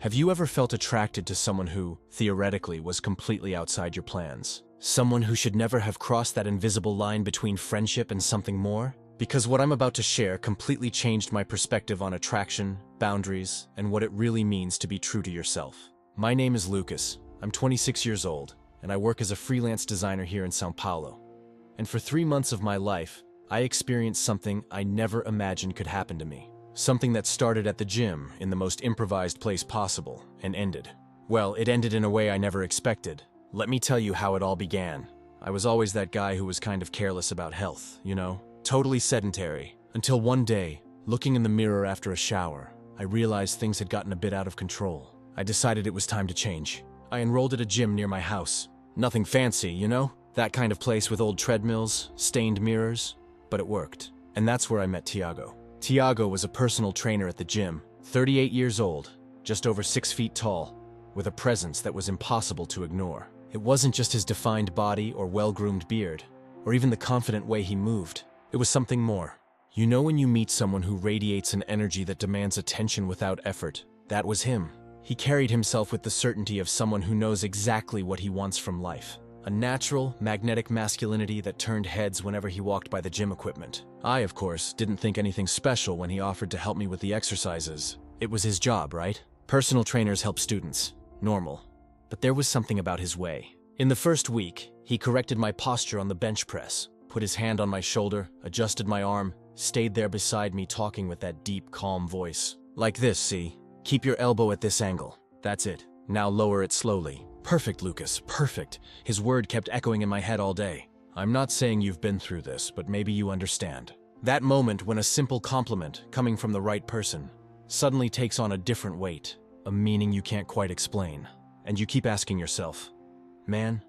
Have you ever felt attracted to someone who, theoretically, was completely outside your plans? Someone who should never have crossed that invisible line between friendship and something more? Because what I'm about to share completely changed my perspective on attraction, boundaries, and what it really means to be true to yourself. My name is Lucas. I'm 26 years old, and I work as a freelance designer here in São Paulo. And for 3 months of my life, I experienced something I never imagined could happen to me. Something that started at the gym in the most improvised place possible and ended. Well, it ended in a way I never expected. Let me tell you how it all began. I was always that guy who was kind of careless about health, you know? Totally sedentary. Until one day, looking in the mirror after a shower, I realized things had gotten a bit out of control. I decided it was time to change. I enrolled at a gym near my house. Nothing fancy, you know? That kind of place with old treadmills, stained mirrors. But it worked. And that's where I met Thiago. Thiago was a personal trainer at the gym, 38 years old, just over 6 feet tall, with a presence that was impossible to ignore. It wasn't just his defined body or well-groomed beard, or even the confident way he moved. It was something more. You know when you meet someone who radiates an energy that demands attention without effort? That was him. He carried himself with the certainty of someone who knows exactly what he wants from life. A natural, magnetic masculinity that turned heads whenever he walked by the gym equipment. I, of course, didn't think anything special when he offered to help me with the exercises. It was his job, right? Personal trainers help students. Normal. But there was something about his way. In the first week, he corrected my posture on the bench press, put his hand on my shoulder, adjusted my arm, stayed there beside me talking with that deep, calm voice. Like this, see? Keep your elbow at this angle. That's it. Now lower it slowly. Perfect, Lucas, perfect. His word kept echoing in my head all day. I'm not saying you've been through this, but maybe you understand. That moment when a simple compliment, coming from the right person, suddenly takes on a different weight, a meaning you can't quite explain. And you keep asking yourself, man,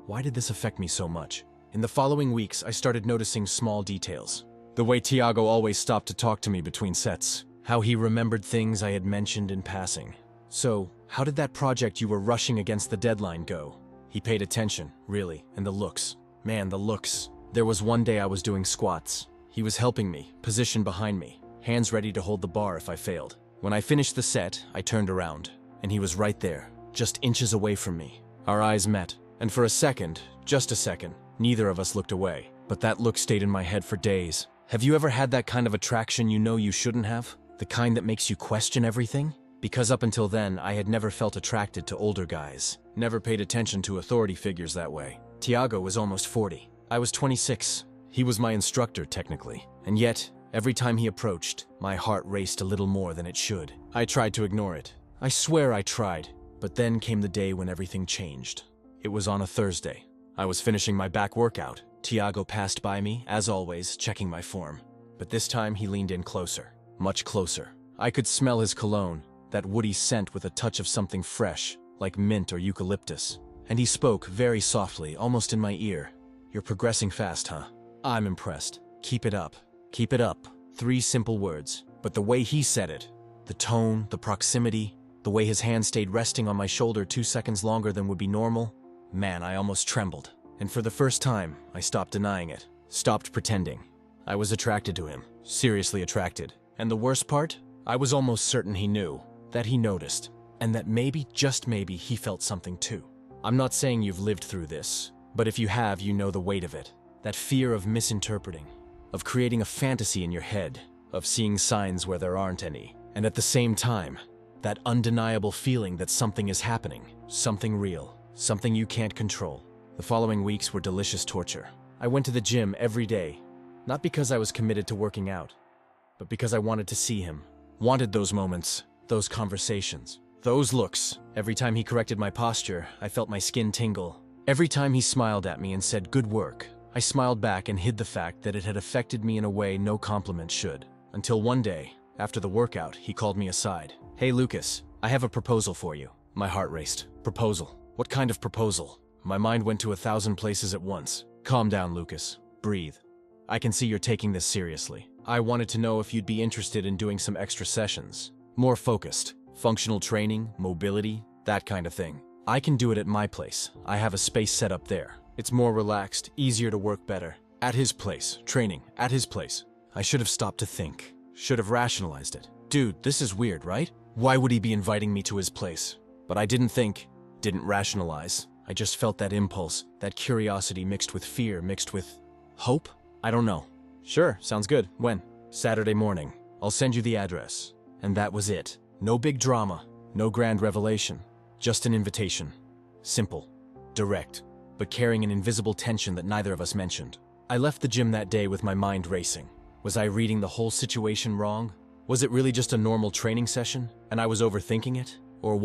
why did this affect me so much? In the following weeks, I started noticing small details. The way Thiago always stopped to talk to me between sets. How he remembered things I had mentioned in passing. So, how did that project you were rushing against the deadline go? He paid attention, really, and the looks. Man, the looks. There was one day I was doing squats. He was helping me, positioned behind me, hands ready to hold the bar if I failed. When I finished the set, I turned around, and he was right there, just inches away from me. Our eyes met, and for a second, just a second, neither of us looked away. But that look stayed in my head for days. Have you ever had that kind of attraction you know you shouldn't have? The kind that makes you question everything? Because up until then, I had never felt attracted to older guys. Never paid attention to authority figures that way. Thiago was almost 40. I was 26. He was my instructor, technically. And yet, every time he approached, my heart raced a little more than it should. I tried to ignore it. I swear I tried. But then came the day when everything changed. It was on a Thursday. I was finishing my back workout. Thiago passed by me, as always, checking my form. But this time he leaned in closer. Much closer. I could smell his cologne. That woody scent with a touch of something fresh, like mint or eucalyptus. And he spoke very softly, almost in my ear. You're progressing fast, huh? I'm impressed. Keep it up. Keep it up. 3 simple words. But the way he said it, the tone, the proximity, the way his hand stayed resting on my shoulder 2 seconds longer than would be normal, man, I almost trembled. And for the first time, I stopped denying it. Stopped pretending. I was attracted to him. Seriously attracted. And the worst part? I was almost certain he knew. That he noticed, and that maybe, just maybe, he felt something too. I'm not saying you've lived through this, but if you have, you know the weight of it. That fear of misinterpreting, of creating a fantasy in your head, of seeing signs where there aren't any, and at the same time, that undeniable feeling that something is happening, something real, something you can't control. The following weeks were delicious torture. I went to the gym every day, not because I was committed to working out, but because I wanted to see him, wanted those moments. Those conversations, those looks. Every time he corrected my posture, I felt my skin tingle. Every time he smiled at me and said, "Good work," I smiled back and hid the fact that it had affected me in a way no compliment should. Until one day, after the workout, he called me aside. "Hey Lucas, I have a proposal for you." My heart raced. Proposal? What kind of proposal? My mind went to 1,000 places at once. Calm down, Lucas. Breathe. I can see you're taking this seriously. I wanted to know if you'd be interested in doing some extra sessions. More focused, functional training, mobility, that kind of thing. I can do it at my place. I have a space set up there. It's more relaxed, easier to work better. At his place, training, at his place. I should have stopped to think. Should have rationalized it. Dude, this is weird, right? Why would he be inviting me to his place? But I didn't rationalize. I just felt that impulse, that curiosity mixed with fear, mixed with hope? I don't know. Sure, sounds good. When? Saturday morning. I'll send you the address. And that was it. No big drama, no grand revelation, just an invitation. Simple, direct, but carrying an invisible tension that neither of us mentioned. I left the gym that day with my mind racing. Was I reading the whole situation wrong? Was it really just a normal training session, and I was overthinking it? Or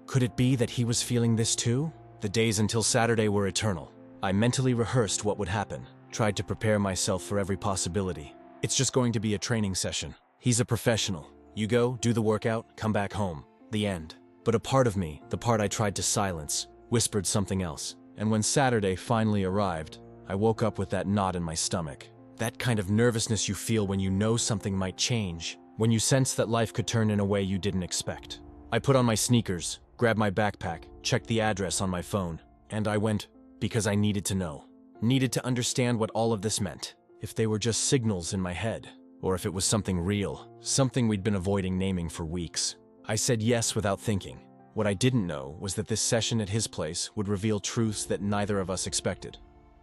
could it be that he was feeling this too? The days until Saturday were eternal. I mentally rehearsed what would happen, tried to prepare myself for every possibility. It's just going to be a training session. He's a professional. You go, do the workout, come back home. The end. But a part of me, the part I tried to silence, whispered something else. And when Saturday finally arrived, I woke up with that knot in my stomach. That kind of nervousness you feel when you know something might change, when you sense that life could turn in a way you didn't expect. I put on my sneakers, grabbed my backpack, checked the address on my phone, and I went because I needed to know. Needed to understand what all of this meant. If they were just signals in my head, or if it was something real, something we'd been avoiding naming for weeks. I said yes without thinking. What I didn't know was that this session at his place would reveal truths that neither of us expected.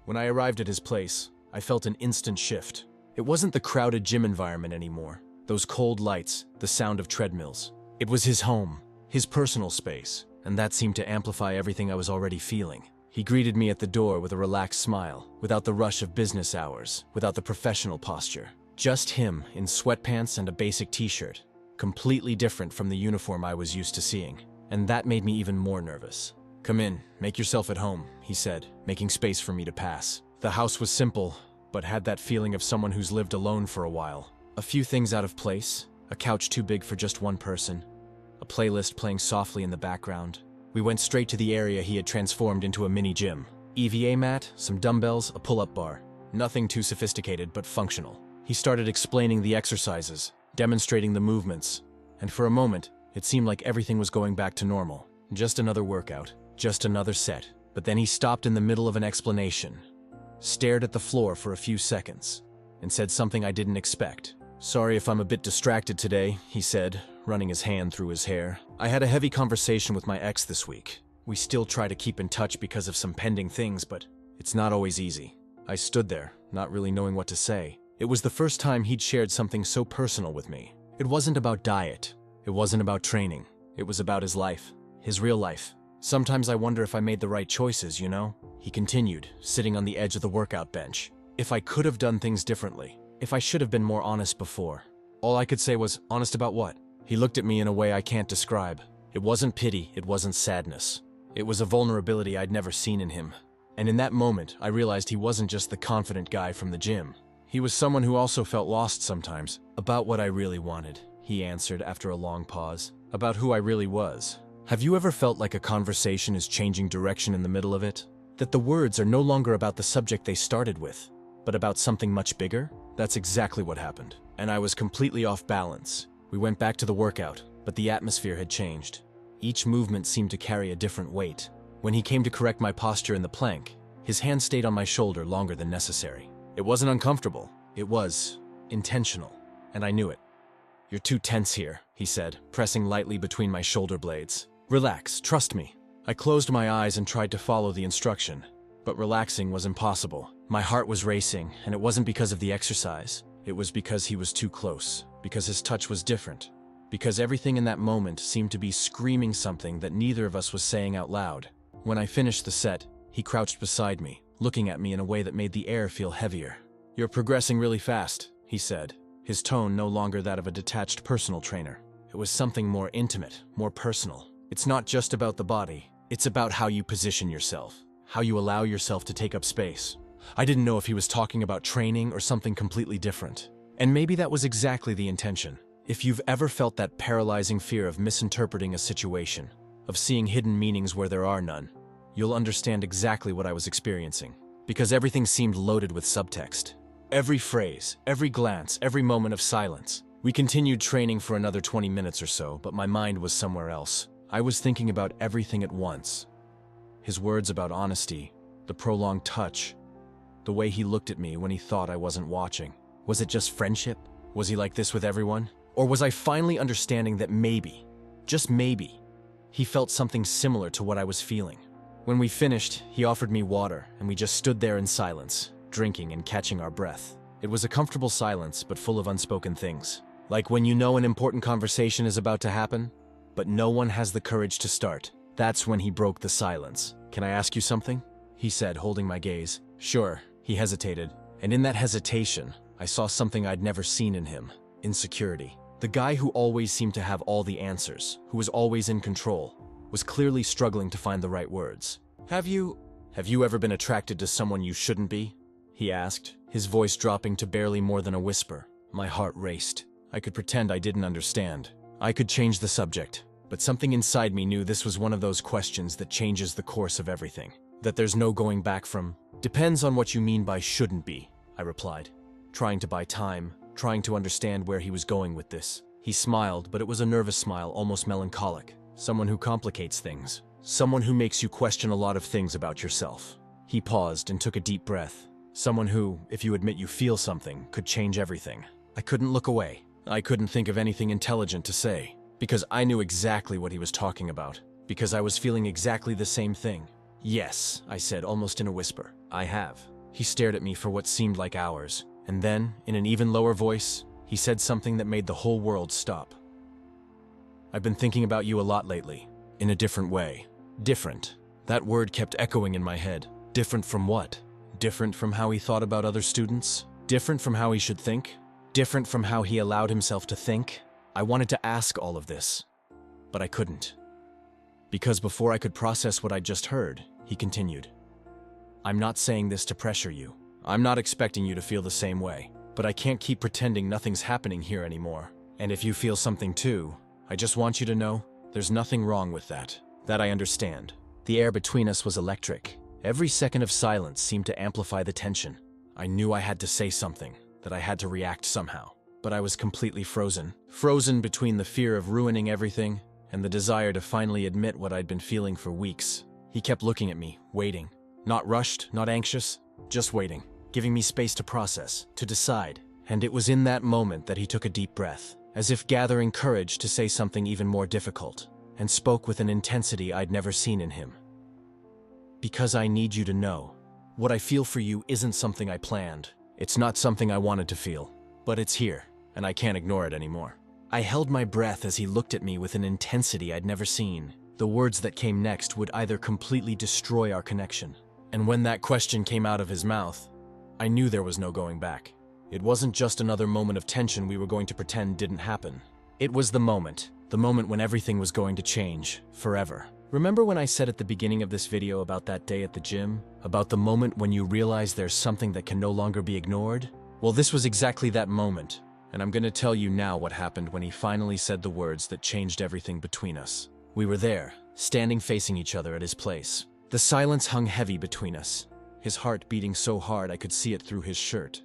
When I arrived at his place, I felt an instant shift. It wasn't the crowded gym environment anymore, those cold lights, the sound of treadmills. It was his home, his personal space, and that seemed to amplify everything I was already feeling. He greeted me at the door with a relaxed smile, without the rush of business hours, without the professional posture. Just him in sweatpants and a basic t-shirt, completely different from the uniform I was used to seeing. And that made me even more nervous. "Come in, make yourself at home," he said, making space for me to pass. The house was simple, but had that feeling of someone who's lived alone for a while. A few things out of place, a couch too big for just one person, a playlist playing softly in the background. We went straight to the area he had transformed into a mini gym. EVA mat, some dumbbells, a pull-up bar. Nothing too sophisticated, but functional. He started explaining the exercises, demonstrating the movements, and for a moment, it seemed like everything was going back to normal. Just another workout, just another set. But then he stopped in the middle of an explanation, stared at the floor for a few seconds, and said something I didn't expect. "Sorry if I'm a bit distracted today," he said, running his hand through his hair. "I had a heavy conversation with my ex this week. We still try to keep in touch because of some pending things, but it's not always easy." I stood there, not really knowing what to say. It was the first time he'd shared something so personal with me. It wasn't about diet. It wasn't about training. It was about his life, his real life. "Sometimes I wonder if I made the right choices, you know?" He continued, sitting on the edge of the workout bench. "If I could have done things differently. If I should have been more honest before." All I could say was, "Honest about what?" He looked at me in a way I can't describe. It wasn't pity, it wasn't sadness. It was a vulnerability I'd never seen in him. And in that moment, I realized he wasn't just the confident guy from the gym. He was someone who also felt lost sometimes. "About what I really wanted," he answered after a long pause. "About who I really was." Have you ever felt like a conversation is changing direction in the middle of it? That the words are no longer about the subject they started with, but about something much bigger? That's exactly what happened. And I was completely off balance. We went back to the workout, but the atmosphere had changed. Each movement seemed to carry a different weight. When he came to correct my posture in the plank, his hand stayed on my shoulder longer than necessary. It wasn't uncomfortable. It was intentional, and I knew it. "You're too tense here," he said, pressing lightly between my shoulder blades. "Relax, trust me." I closed my eyes and tried to follow the instruction, but relaxing was impossible. My heart was racing, and it wasn't because of the exercise. It was because he was too close, because his touch was different, because everything in that moment seemed to be screaming something that neither of us was saying out loud. When I finished the set, he crouched beside me, looking at me in a way that made the air feel heavier. "You're progressing really fast," he said, his tone no longer that of a detached personal trainer. It was something more intimate, more personal. It's not just about the body. It's about how you position yourself, how you allow yourself to take up space. I didn't know if he was talking about training or something completely different. And maybe that was exactly the intention. If you've ever felt that paralyzing fear of misinterpreting a situation, of seeing hidden meanings where there are none, you'll understand exactly what I was experiencing, because everything seemed loaded with subtext. Every phrase, every glance, every moment of silence. We continued training for another 20 minutes or so, but my mind was somewhere else. I was thinking about everything at once. His words about honesty, the prolonged touch, the way he looked at me when he thought I wasn't watching. Was it just friendship? Was he like this with everyone? Or was I finally understanding that maybe, just maybe, he felt something similar to what I was feeling? When we finished, he offered me water, and we just stood there in silence, drinking and catching our breath. It was a comfortable silence, but full of unspoken things. Like when you know an important conversation is about to happen, but no one has the courage to start. That's when he broke the silence. "Can I ask you something?" he said, holding my gaze. "Sure." He hesitated, and in that hesitation, I saw something I'd never seen in him: insecurity. The guy who always seemed to have all the answers, who was always in control, was clearly struggling to find the right words. Have you ever been attracted to someone you shouldn't be?" he asked, his voice dropping to barely more than a whisper. My heart raced. I could pretend I didn't understand. I could change the subject, but something inside me knew this was one of those questions that changes the course of everything. That there's no going back from. "Depends on what you mean by shouldn't be," I replied, trying to buy time, trying to understand where he was going with this. He smiled, but it was a nervous smile, almost melancholic. Someone who complicates things. Someone who makes you question a lot of things about yourself. He paused and took a deep breath. Someone who, if you admit you feel something, could change everything. I couldn't look away. I couldn't think of anything intelligent to say, because I knew exactly what he was talking about, because I was feeling exactly the same thing. "Yes," I said, almost in a whisper. "I have." He stared at me for what seemed like hours, and then, in an even lower voice, he said something that made the whole world stop. "I've been thinking about you a lot lately, in a different way." Different. That word kept echoing in my head. Different from what? Different from how he thought about other students? Different from how he should think? Different from how he allowed himself to think? I wanted to ask all of this, but I couldn't. Because before I could process what I'd just heard, he continued. "I'm not saying this to pressure you. I'm not expecting you to feel the same way, but I can't keep pretending nothing's happening here anymore. And if you feel something too, I just want you to know there's nothing wrong with that. That I understand." The air between us was electric. Every second of silence seemed to amplify the tension. I knew I had to say something, that I had to react somehow. But I was completely frozen. Frozen between the fear of ruining everything and the desire to finally admit what I'd been feeling for weeks. He kept looking at me, waiting. Not rushed, not anxious, just waiting, giving me space to process, to decide. And it was in that moment that he took a deep breath, as if gathering courage to say something even more difficult, and spoke with an intensity I'd never seen in him. "Because I need you to know, what I feel for you isn't something I planned. It's not something I wanted to feel, but it's here, and I can't ignore it anymore." I held my breath as he looked at me with an intensity I'd never seen. The words that came next would either completely destroy our connection. And when that question came out of his mouth, I knew there was no going back. It wasn't just another moment of tension we were going to pretend didn't happen. It was the moment when everything was going to change, forever. Remember when I said at the beginning of this video about that day at the gym? About the moment when you realize there's something that can no longer be ignored? Well, this was exactly that moment, and I'm gonna tell you now what happened when he finally said the words that changed everything between us. We were there, standing facing each other at his place. The silence hung heavy between us, his heart beating so hard I could see it through his shirt.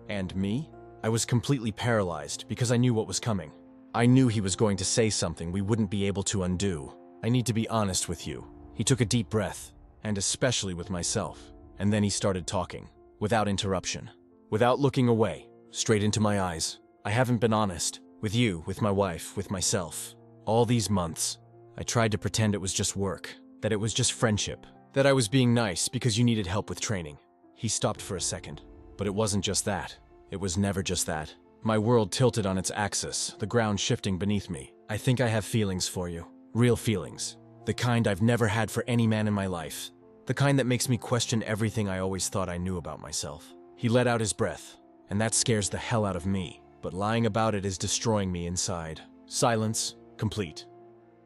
And me? I was completely paralyzed because I knew what was coming. I knew he was going to say something we wouldn't be able to undo. "I need to be honest with you." He took a deep breath, and especially with myself. And then he started talking, without interruption, without looking away, straight into my eyes. "I haven't been honest. With you, with my wife, with myself. All these months, I tried to pretend it was just work, that it was just friendship, that I was being nice because you needed help with training." He stopped for a second. But it wasn't just that. It was never just that. My world tilted on its axis, the ground shifting beneath me. "I think I have feelings for you. Real feelings. The kind I've never had for any man in my life. The kind that makes me question everything I always thought I knew about myself." He let out his breath, and that scares the hell out of me. But lying about it is destroying me inside. Silence, complete.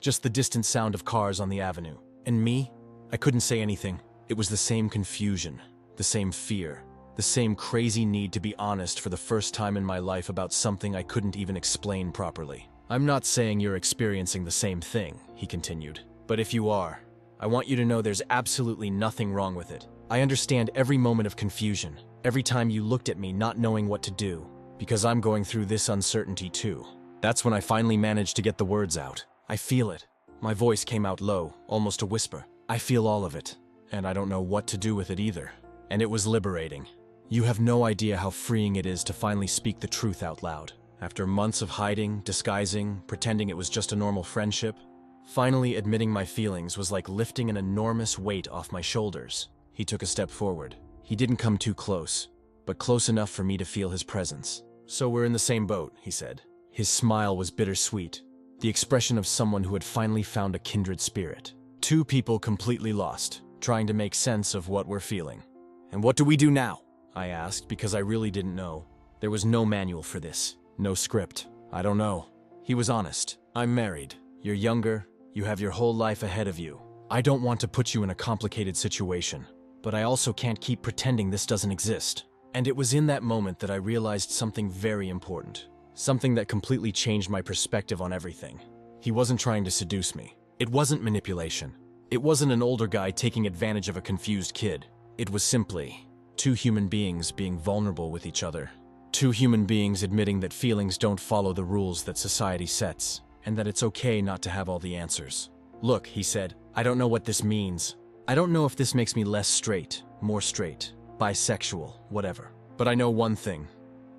Just the distant sound of cars on the avenue. And me? I couldn't say anything. It was the same confusion, the same fear, the same crazy need to be honest for the first time in my life about something I couldn't even explain properly. "I'm not saying you're experiencing the same thing," he continued. "But if you are, I want you to know there's absolutely nothing wrong with it. I understand every moment of confusion, every time you looked at me not knowing what to do, because I'm going through this uncertainty too." That's when I finally managed to get the words out. "I feel it." My voice came out low, almost a whisper. "I feel all of it, and I don't know what to do with it either." And it was liberating. You have no idea how freeing it is to finally speak the truth out loud. After months of hiding, disguising, pretending it was just a normal friendship, finally admitting my feelings was like lifting an enormous weight off my shoulders. He took a step forward. He didn't come too close, but close enough for me to feel his presence. "So we're in the same boat," he said. His smile was bittersweet, the expression of someone who had finally found a kindred spirit. Two people completely lost, trying to make sense of what we're feeling. "And what do we do now?" I asked, because I really didn't know. There was no manual for this, no script. "I don't know." He was honest. "I'm married. You're younger. You have your whole life ahead of you. I don't want to put you in a complicated situation, but I also can't keep pretending this doesn't exist." And it was in that moment that I realized something very important, something that completely changed my perspective on everything. He wasn't trying to seduce me. It wasn't manipulation. It wasn't an older guy taking advantage of a confused kid. It was simply two human beings being vulnerable with each other. Two human beings admitting that feelings don't follow the rules that society sets, and that it's okay not to have all the answers. "Look," he said, "I don't know what this means. I don't know if this makes me less straight, more straight, bisexual, whatever. But I know one thing.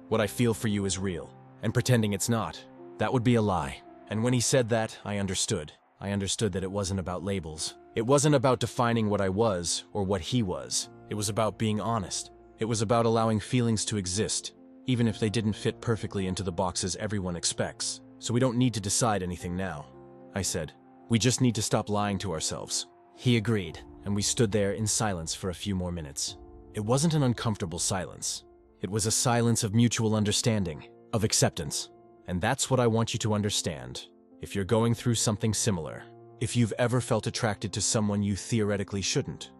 What I feel for you is real, and pretending it's not, that would be a lie." And when he said that, I understood. I understood that it wasn't about labels. It wasn't about defining what I was or what he was. It was about being honest. It was about allowing feelings to exist, even if they didn't fit perfectly into the boxes everyone expects. "So we don't need to decide anything now," I said. "We just need to stop lying to ourselves." He agreed, and we stood there in silence for a few more minutes. It wasn't an uncomfortable silence. It was a silence of mutual understanding, of acceptance. And that's what I want you to understand. If you're going through something similar, if you've ever felt attracted to someone you theoretically shouldn't,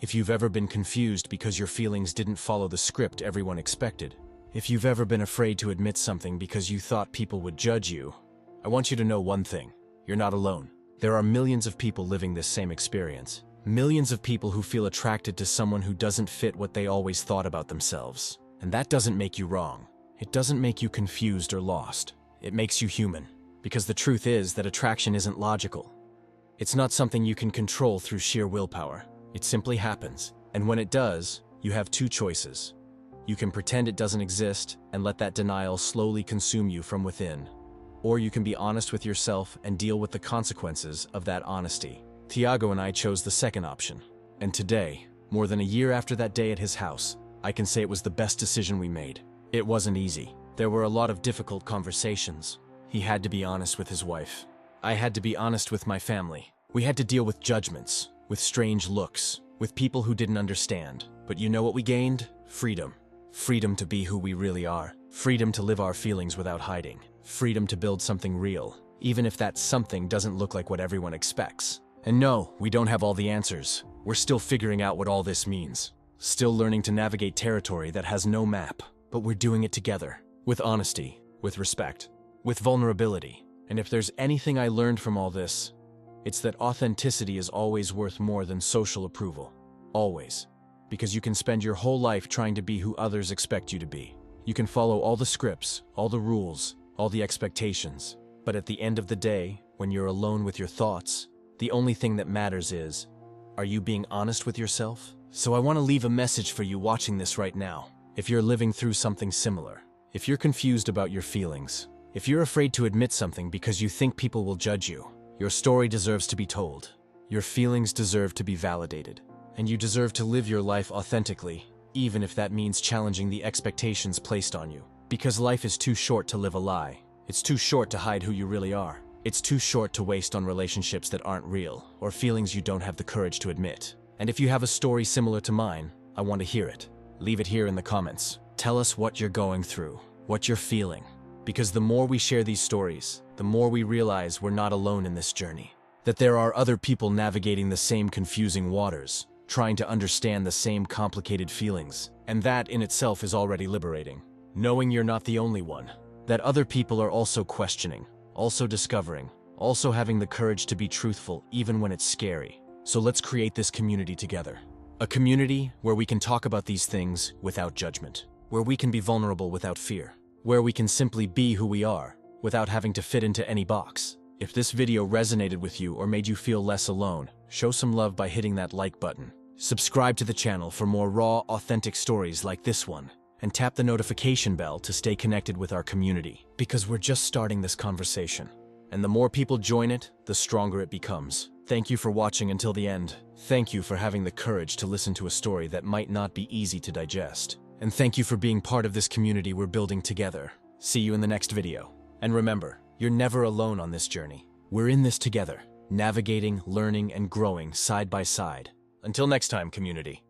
if you've ever been confused because your feelings didn't follow the script everyone expected, if you've ever been afraid to admit something because you thought people would judge you, I want you to know one thing. You're not alone. There are millions of people living this same experience. Millions of people who feel attracted to someone who doesn't fit what they always thought about themselves. And that doesn't make you wrong. It doesn't make you confused or lost. It makes you human. Because the truth is that attraction isn't logical. It's not something you can control through sheer willpower. It simply happens. And when it does, you have two choices. You can pretend it doesn't exist and let that denial slowly consume you from within. Or you can be honest with yourself and deal with the consequences of that honesty. Thiago and I chose the second option. And today, more than a year after that day at his house, I can say it was the best decision we made. It wasn't easy. There were a lot of difficult conversations. He had to be honest with his wife. I had to be honest with my family. We had to deal with judgments, with strange looks, with people who didn't understand. But you know what we gained? Freedom. Freedom to be who we really are. Freedom to live our feelings without hiding. Freedom to build something real, even if that something doesn't look like what everyone expects. And no, we don't have all the answers. We're still figuring out what all this means. Still learning to navigate territory that has no map. But we're doing it together. With honesty, with respect, with vulnerability. And if there's anything I learned from all this, it's that authenticity is always worth more than social approval. Always. Because you can spend your whole life trying to be who others expect you to be. You can follow all the scripts, all the rules, all the expectations. But at the end of the day, when you're alone with your thoughts, the only thing that matters is, are you being honest with yourself? So I want to leave a message for you watching this right now. If you're living through something similar, if you're confused about your feelings, if you're afraid to admit something because you think people will judge you, your story deserves to be told. Your feelings deserve to be validated. And you deserve to live your life authentically, even if that means challenging the expectations placed on you. Because life is too short to live a lie. It's too short to hide who you really are. It's too short to waste on relationships that aren't real, or feelings you don't have the courage to admit. And if you have a story similar to mine, I want to hear it. Leave it here in the comments. Tell us what you're going through, what you're feeling. Because the more we share these stories, the more we realize we're not alone in this journey. That there are other people navigating the same confusing waters, trying to understand the same complicated feelings. And that in itself is already liberating. Knowing you're not the only one. That other people are also questioning, also discovering, also having the courage to be truthful even when it's scary. So let's create this community together. A community where we can talk about these things without judgment. Where we can be vulnerable without fear. Where we can simply be who we are without having to fit into any box. If this video resonated with you or made you feel less alone, show some love by hitting that like button. Subscribe to the channel for more raw, authentic stories like this one. and tap the notification bell to stay connected with our community, because we're just starting this conversation. And the more people join it, the stronger it becomes. Thank you for watching until the end. Thank you for having the courage to listen to a story that might not be easy to digest. And thank you for being part of this community we're building together. See you in the next video. And remember, you're never alone on this journey. We're in this together, navigating, learning, and growing side by side. Until next time, community.